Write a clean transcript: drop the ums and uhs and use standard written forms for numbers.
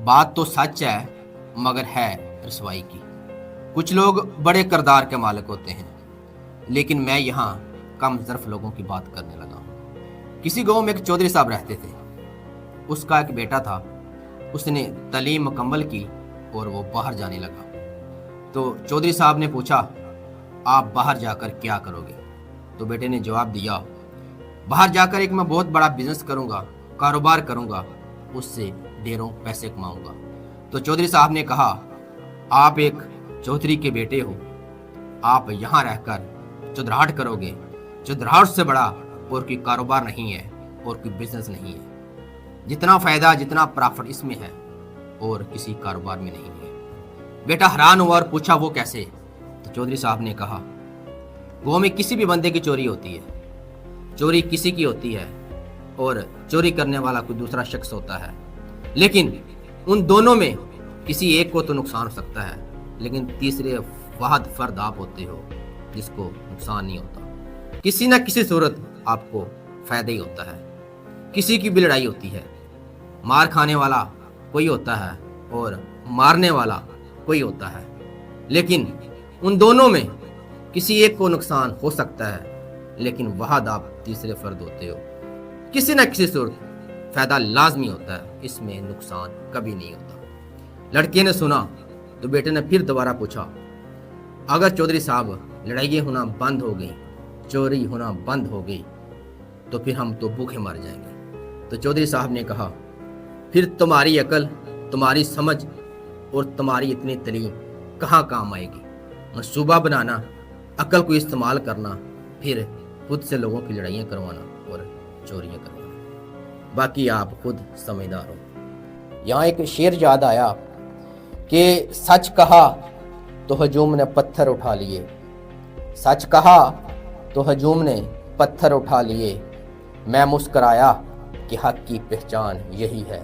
बात तो सच है मगर है रसवाई की। कुछ लोग बड़े किरदार के मालिक होते हैं, लेकिन मैं यहाँ कम ज़र्फ लोगों की बात करने लगा हूँ। किसी गांव में एक चौधरी साहब रहते थे। उसका एक बेटा था। उसने तालीम मुकम्मल की और वो बाहर जाने लगा। तो चौधरी साहब ने पूछा, आप बाहर जाकर क्या करोगे? तो बेटे ने जवाब दिया, बाहर जाकर एक मैं बहुत बड़ा बिजनेस करूँगा, कारोबार करूँगा, उससे ढेरों पैसे कमाऊँगा। तो चौधरी साहब ने कहा, आप एक चौधरी के बेटे हो, आप यहाँ रहकर चुदराहट करोगे। चुदराहट से बड़ा और कोई कारोबार नहीं है और कोई बिजनेस नहीं है। जितना फ़ायदा, जितना प्रॉफिट इसमें है और किसी कारोबार में नहीं है। बेटा हैरान हुआ और पूछा, वो कैसे? तो चौधरी साहब ने कहा, गाँव में किसी भी बंदे की चोरी होती है, चोरी किसी की होती है और चोरी करने वाला कोई दूसरा शख्स होता है, लेकिन उन दोनों में किसी एक को तो नुकसान हो सकता है, लेकिन तीसरे वाहद फर्द आप होते हो जिसको नुकसान नहीं होता। किसी न किसी सूरत आपको फायदा ही होता है। किसी की भी लड़ाई होती है, मार खाने वाला कोई होता है और मारने वाला कोई होता है, लेकिन उन दोनों में किसी एक को नुकसान हो सकता है, लेकिन वाहद आप तीसरे फर्द होते हो। किसी न किसी सूरत फायदा लाजमी होता है, इसमें नुकसान कभी नहीं होता। लड़के ने सुना तो बेटे ने फिर दोबारा पूछा, अगर चौधरी साहब लड़ाइयाँ होना बंद हो गई, चोरी होना बंद हो गई, तो फिर हम तो भूखे मर जाएंगे। तो चौधरी साहब ने कहा, फिर तुम्हारी अकल, तुम्हारी समझ और तुम्हारी इतनी तालीम कहाँ काम आएगी? मंसूबा बनाना, अकल को इस्तेमाल करना, फिर खुद से लोगों की लड़ाइयाँ करवाना और चोरियाँ करवाना। बाकी आप खुद समझदार हो। यहाँ एक शेर याद आया कि सच कहा तो हजूम ने पत्थर उठा लिए, सच कहा तो हजूम ने पत्थर उठा लिए। मैं मुस्कराया कि हक की पहचान यही है।